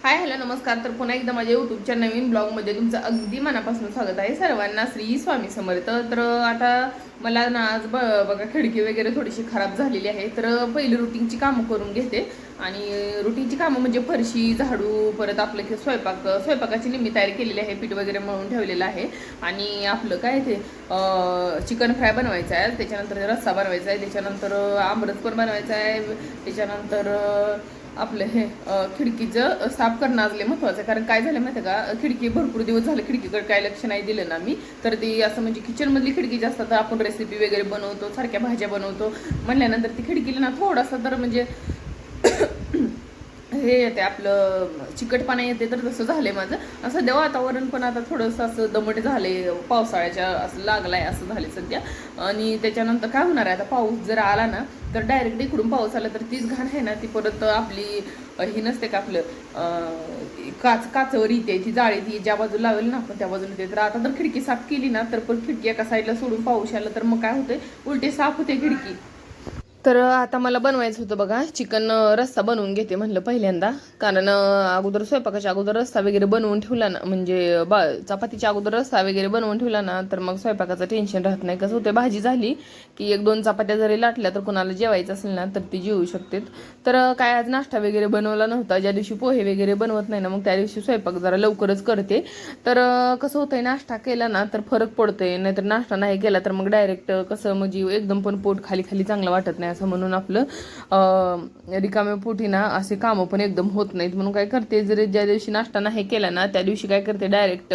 Hi hello नमस्कार. तर पुन्हा एकदा माझ्या यूट्यूबच्या नवीन ब्लॉगमध्ये तुमचं अगदी मनापासून स्वागत आहे. सर्वांना श्री स्वामी समर्थ. तर आता मला ना आज बघा खिडकी वगैरे थोडीशी खराब झालेली आहे. तर पहिली रुटीनची कामं करून घेते. आणि रुटीनची कामं म्हणजे फरशी झाडू, परत आपलं स्वयंपाकाची निम्मी तयारी केलेली आहे. पीठ वगैरे मळून ठेवलेलं आहे. आणि आपलं काय ते चिकन फ्राय बनवायचं आहे, त्याच्यानंतर रस्सा बनवायचा आहे, त्याच्यानंतर आमरस पण बनवायचा आहे, त्याच्यानंतर आपलं हे खिडकीचं साफ करणं आज लय महत्त्वाचं आहे. कारण काय झालं माहिती आहे का, खिडकी भरपूर दिवस झाले खिडकीकडे काय लक्ष नाही दिलं ना मी. तर ती असं म्हणजे किचनमधली खिडकी जास्त तर आपण रेसिपी वगैरे बनवतो, सारख्या भाज्या बनवतो म्हणल्यानंतर ती खिडकीला ना थोडासा तर म्हणजे हे येते आपलं चिकटपणा येते. तर तसं झालंय माझं. असं सध्या वातावरण पण आता थोडंसं असं दमट झाले, पावसाळ्याच्या असं लागलाय असं झाले सध्या. आणि त्याच्यानंतर काय होणार आहे, आता पाऊस जर आला ना तर डायरेक्ट इकडून पाऊस आला तर तीच घाण आहे ना ती परत आपली ही नसते का आपलं काचवर येते ती जाळी, ती ज्या बाजूला लावेल ना आपण त्या बाजूला येते. तर आता जर खिडकी साफ केली ना तर पण खिडकी एका साईडला सोडून पाऊस आला तर मग काय होते, उलटे साफ होते खिडकी. तर आता मला बनवायचं होतं बघा चिकन रस्सा बनवून घेते म्हणलं पहिल्यांदा. कारण अगोदर स्वयंपाकाच्या अगोदर रस्सा वगैरे बनवून ठेवला ना, म्हणजे चपातीच्या अगोदर रस्सा वगैरे बनवून ठेवला ना तर मग स्वयंपाकाचं टेन्शन राहत नाही. कसं होतं, भाजी झाली की एक दोन चपात्या जरी लाटल्या तर कोणाला जेवायचं असेल ना तर ती जेवू शकते. तर काय आज नाश्ता वगैरे बनवला नव्हता. ज्या दिवशी पोहे वगैरे बनवत नाही ना मग त्या दिवशी स्वयंपाक जरा लवकरच करते. तर कसं होतंय, नाश्ता केला ना तर फरक पडतोय, नाहीतर नाश्ता नाही केला तर मग डायरेक्ट कसं म्हणजे एकदम पण पोट खाली खाली चांगलं वाटत नाही. असं म्हणून आपलं रिकाम्या पोटी ना असे कामं पण एकदम होत नाहीत. म्हणून काय करते, जर ज्या दिवशी नाश्ता नाही केला ना त्या दिवशी काय करते, डायरेक्ट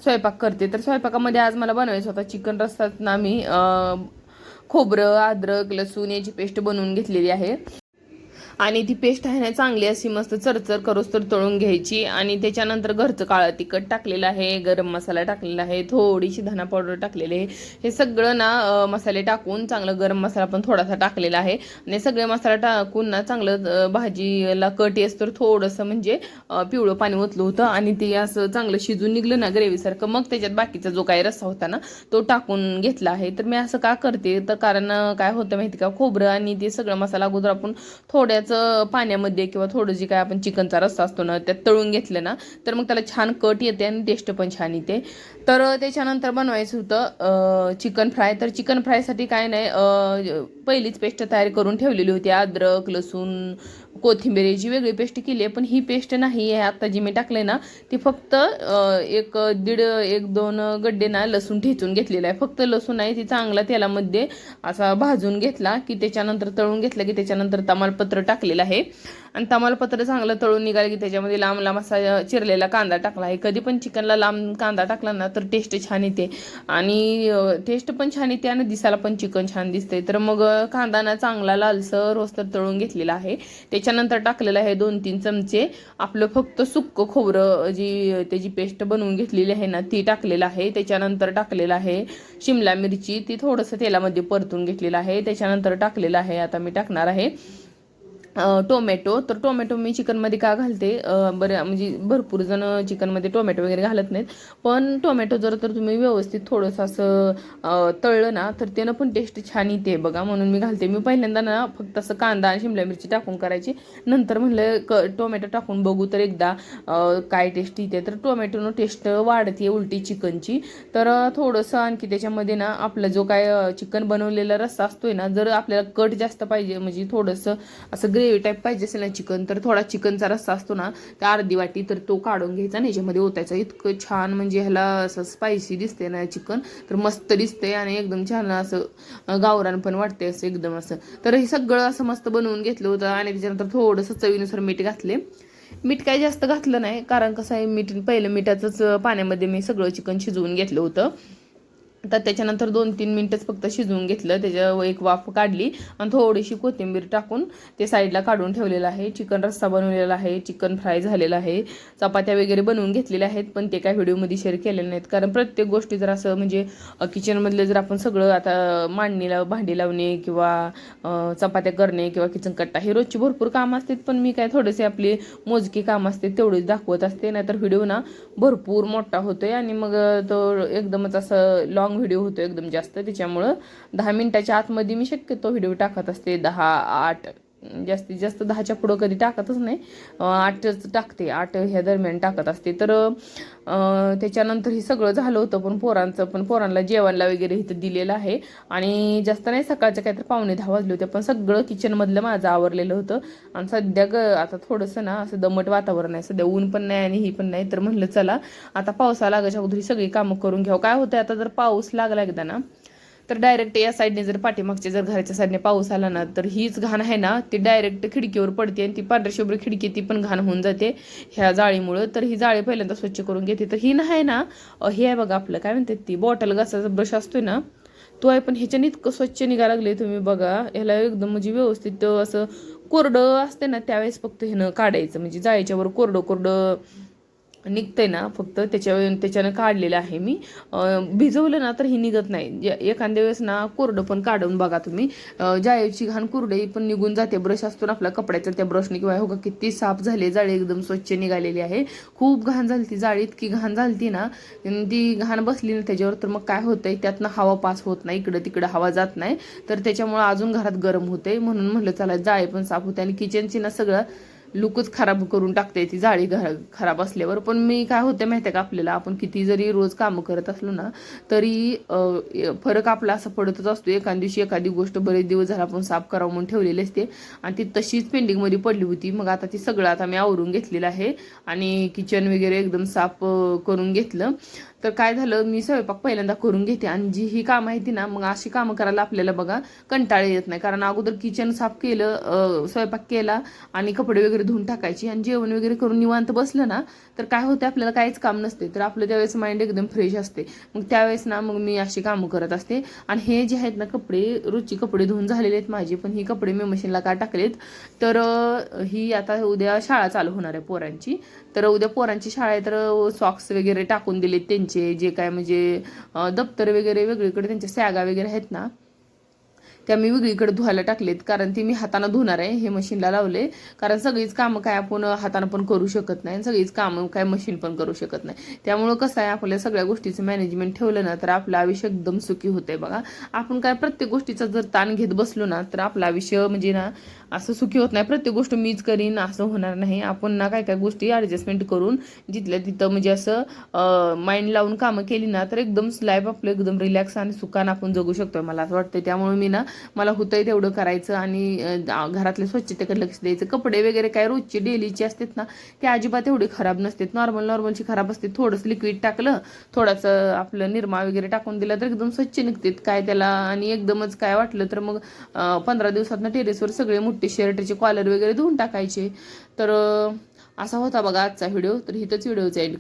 स्वयंपाक करते. तर स्वयंपाकामध्ये आज मला बनवायचं होता चिकन रस्सा ना. मी खोबरं, अद्रक, लसूण याची पेस्ट बनवून घेतलेली आहे. आणि ती पेस्ट आहे ना चांगली अशी मस्त चरचर करूस तर तळून घ्यायची. आणि त्याच्यानंतर घरचं काळं तिखट टाकलेलं आहे, गरम मसाला टाकलेला आहे, थोडीशी धना पावडर टाकलेली आहे. हे सगळं ना मसाले टाकून चांगलं, गरम मसाला पण थोडासा टाकलेला आहे. आणि सगळे मसाला टाकून ना चांगलं भाजीला कट येस तर थोडंसं म्हणजे पिवळं पाणी ओतलं होतं. आणि ते असं चांगलं शिजून निघलं ना ग्रेव्हीसारखं, मग त्याच्यात बाकीचा जो काही रस्सा होता ना तो टाकून घेतला आहे. तर मी असं का करते, तर कारण काय होतं माहिती का, खोबरं आणि ते सगळं मसाला अगोदर आपण थोड्याच पाण्यामध्ये किंवा थोडं जे काय आपण चिकनचा रस्सा असतो ना त्यात तळून घेतलं ना तर मग त्याला छान कट येते आणि टेस्ट पण छान येते. तर त्याच्यानंतर बनवायचं होतं चिकन फ्राय. तर चिकन फ्रायसाठी काय नाही, पहिलीच पेस्ट तयार करून ठेवलेली होती. अद्रक, लसूण, कोथिंबीरीची वेगळी पेस्ट केली आहे, पण ही पेस्ट नाही आहे आता जी मी टाकले ना ती फक्त एक दोन गड्डे ना लसूण ठेचून घेतलेला आहे. फक्त लसूण आहे, ती चांगला तेलामध्ये असा भाजून घेतला की त्याच्यानंतर तळून घेतला की त्याच्यानंतर तमालपत्र टाकलेलं आहे. आणि तमालपत्र चांगलं तळून निघालं की त्याच्यामध्ये लांब लांब असा चिरलेला कांदा टाकला आहे. कधी पण चिकनला लांब कांदा टाकला ना तर टेस्ट छान येते आणि टेस्ट पण छान येते आणि दिसायला पण चिकन छान दिसते. तर मग कांदा ना चांगला लालसर रोस्तर तळून घेतलेला आहे. त्याच्यानंतर टाकलेलं आहे 2-3 चमचे आपलं फक्त सुक्क खोबरं, जी त्याची पेस्ट बनवून घेतलेली आहे ना ती टाकलेलं आहे. त्याच्यानंतर टाकलेलं आहे शिमला मिरची, ती थोडंसं तेलामध्ये परतून घेतलेलं आहे. त्याच्यानंतर टाकलेलं आहे, आता मी टाकणार आहे टोमॅटो. तर टोमॅटो मी चिकनमध्ये का घालते, बरं म्हणजे भरपूर जण चिकनमध्ये टोमॅटो वगैरे घालत नाहीत, पण टोमॅटो जर तर तुम्ही व्यवस्थित थोडंसं असं तळलं ना तर त्यानं पण टेस्ट छान येते बघा, म्हणून मी घालते. मी पहिल्यांदा ना फक्त असं कांदा आणि शिमला मिरची टाकून करायची, नंतर म्हणलं टोमॅटो टाकून बघू तर एकदा काय टेस्ट येते. तर टोमॅटोनं टेस्ट वाढते उलटी चिकनची. तर थोडंसं आणखी त्याच्यामध्ये ना आपला जो काय चिकन बनवलेला रस्सा असतोय ना, जर आपल्याला कट जास्त पाहिजे म्हणजे थोडंसं असं ग्रेव्ही टाईप पाहिजे असेल ना चिकन, तर थोडा चिकनचा रस्सा असतो ना त्या अर्धी वाटी तर तो काढून घ्यायचा आणि ह्याच्यामध्ये ओतायचा. इतकं छान म्हणजे ह्याला असं स्पायसी दिसते ना चिकन, तर मस्त दिसते आणि एकदम छान असं गावरान पण वाटते असं एकदम असं. तर हे सगळं असं मस्त बनवून घेतलं होतं आणि त्याच्यानंतर थोडंसं चवीनुसार मीठ घातले. मीठ काही जास्त घातलं नाही, कारण कसं आहे मीठ पहिलं मिठाचंच पाण्यामध्ये मी सगळं चिकन शिजवून घेतलं होतं. तर त्याच्यानंतर 2-3 मिनटच फक्त शिजवून घेतलं, त्याच्या एक वाफ काढली आणि थोडीशी कोथिंबीर टाकून ते साईडला काढून ठेवलेलं आहे. चिकन रस्सा बनवलेला आहे, चिकन फ्राय झालेला आहे, चपात्या वगैरे बनवून घेतलेल्या आहेत, पण ते काय व्हिडिओमध्ये शेअर केलेले नाहीत. कारण प्रत्येक गोष्टी जर असं म्हणजे किचनमधलं जर आपण सगळं आता मांडणीला भांडी लावणे किंवा चपात्या करणे किंवा किचन कट्टा हे रोजची भरपूर कामं असतात, पण मी काय थोडेसे आपली मोजकी कामं असते तेवढेच दाखवत असते. नाहीतर व्हिडिओ ना भरपूर मोठा होतोय आणि मग तो एकदमच असं लॉंग व्हिडिओ होतो एकदम जास्त. त्याच्यामुळं 10 मिनिटाच्या आतमध्ये मी शक्यतो व्हिडिओ टाकत असते, 10, 8 जास्तीत जास्त 10च्या पुढं कधी टाकतच नाही, 8च टाकते, 8 ह्या दरम्यान टाकत असते. तर त्याच्यानंतर हे सगळं झालं होतं, पण पोरांना जेवणला वगैरे इथं दिलेलं आहे. आणि जास्त नाही, सकाळच्या काहीतरी 9:45 वाजले होते, पण सगळं किचनमधलं माझं आवरलेलं होतं. आणि सध्या आता थोडंसं ना असं दमट वातावरण आहे, सध्या ऊन पण नाही आणि ही पण नाही. तर म्हणलं चला आता पावसा लागायच्या अगोदर सगळी कामं करून घ्यावं. काय होतं आता, जर पाऊस लागला एकदा ना, तर डायरेक्ट या साईडने जर पाठीमागच्या जर घराच्या साईडने पाऊस आला ना, तर हीच घाण आहे ना ती डायरेक्ट खिडकीवर पडते आणि ती पांढरी शुभ्र खिडकी ती पण घाण होऊन जाते ह्या जाळीमुळं. तर ही जाळी पहिल्यांदा स्वच्छ करून घेते. तर ही नाही ना, हे आहे बघा आपलं काय म्हणतात, ती बॉटल घासाचा ब्रश असतोय ना तो आहे, पण ह्याच्याने इतकं स्वच्छ निघायला लागले, तुम्ही बघा ह्याला एकदम म्हणजे व्यवस्थित असं कोरडं असते ना त्यावेळेस फक्त ह्यानं काढायचं, म्हणजे जाळीच्यावर कोरडं कोरडं निघतंय ना फक्त त्याच्यानं काढलेलं आहे मी. भिजवलं ना तर ही निघत नाही. एखाद्या वेळेस ना कोरडं पण काढून बघा तुम्ही, जाळीची घाण कोरडे पण निघून जाते. ब्रश असतो ना आपला कपड्याचा, त्या ब्रशने किंवा हो का किती साफ झाले जाळी, एकदम स्वच्छ निघालेली आहे. खूप घाण झाली ती जाळी, इतकी घाण झाली ना, ती घाण बसली ना त्याच्यावर, तर मग काय होतंय त्यातनं हवा पास होत नाही, इकडं तिकडं हवा जात नाही, तर त्याच्यामुळे अजून घरात गरम होते. म्हणून म्हटलं चला जाळी पण साफ होते आणि किचनची ना सगळं लुकच खराब करून टाकते ती जाळी खराब असल्यावर. पण मी काय होते माहिती आहे का, आपल्याला आपण किती जरी रोज कामं करत असलो ना तरी फरक आपला असा पडतच असतो. एखाद्या दिवशी एखादी गोष्ट बरेच दिवस झाला आपण साफ करावं म्हणून ठेवलेली असते आणि ती तशीच पेंडिंगमध्ये पडली होती. मग आता ती सगळं आता मी आवरून घेतलेलं आहे आणि किचन वगैरे एकदम साफ करून घेतलं. तर काय झालं, मी स्वयंपाक पहिल्यांदा करून घेते आणि जी ही कामं आहे ती ना, मग अशी कामं करायला आपल्याला बघा कंटाळा येत नाही. कारण अगोदर किचन साफ केलं, स्वयंपाक केला आणि कपडे वगैरे धुवून टाकायची आणि जेवण वगैरे करून निवांत बसलं ना, तर काय होते आपल्याला काहीच काम नसते, तर आपलं त्यावेळेस माइंड एकदम फ्रेश असते. मग त्यावेळेस ना मग मी अशी कामं करत असते. आणि हे जे आहेत ना कपडे, रोजची कपडे धुवून झालेले आहेत माझे, पण ही कपडे मी मशीनला का टाकलेत, तर ही आता उद्या शाळा चालू होणार आहे पोरांची. तर उद्या पोरांची शाळा आहे, तर सॉक्स वगैरे टाकून दिलेत त्यांचे, जे काय म्हणजे दप्तर वगैरे वेगळीकडे त्यांच्या सॅगा वगैरे आहेत ना त्या मी वेगळीकडे धुवायला टाकलेत. कारण ती मी हाताने धुणार आहे, हे मशीनला लावले. कारण सगळीच कामं काय आपण हाताने पण करू शकत नाही, सगळीच कामं काय मशीन पण करू शकत नाही. त्यामुळं कसं आहे, आपल्या सगळ्या गोष्टीचं मॅनेजमेंट ठेवलं ना तर आपलं आयुष्य एकदम सुखी होतंय बघा. आपण काय प्रत्येक गोष्टीचा जर ताण घेत बसलो ना तर आपलं आयुष्य म्हणजे ना असं सुखी होत नाही. प्रत्येक गोष्ट मीच करीन असं होणार नाही. आपण ना काय काय गोष्टी ॲडजस्टमेंट करून जिथल्या तिथं म्हणजे असं माइंड लावून कामं केली ना तर एकदम लाईफ आपलं एकदम रिलॅक्स आणि सुखानं आपण जगू शकतो, मला असं वाटतं. त्यामुळे मी ना मला होतंय तेवढं करायचं आणि घरातल्या स्वच्छतेकडे लक्ष द्यायचं. कपडे वगैरे काय रोजचे डेलीचे असतात ना ते अजिबात एवढे खराब नसतात, नॉर्मलची खराब असते. थोडंसं लिक्विड टाकलं, थोडंसं आपलं निरमा वगैरे टाकून दिला तर एकदम स्वच्छ निघतात काय त्याला. आणि एकदमच काय वाटलं तर मग 15 दिवसात टेरेसवर सगळे मोठे शर्टचे कॉलर वगैरे धुवून टाकायचे. तर असा होता बघा आजचा व्हिडिओ. तर इथंच व्हिडिओचा एंड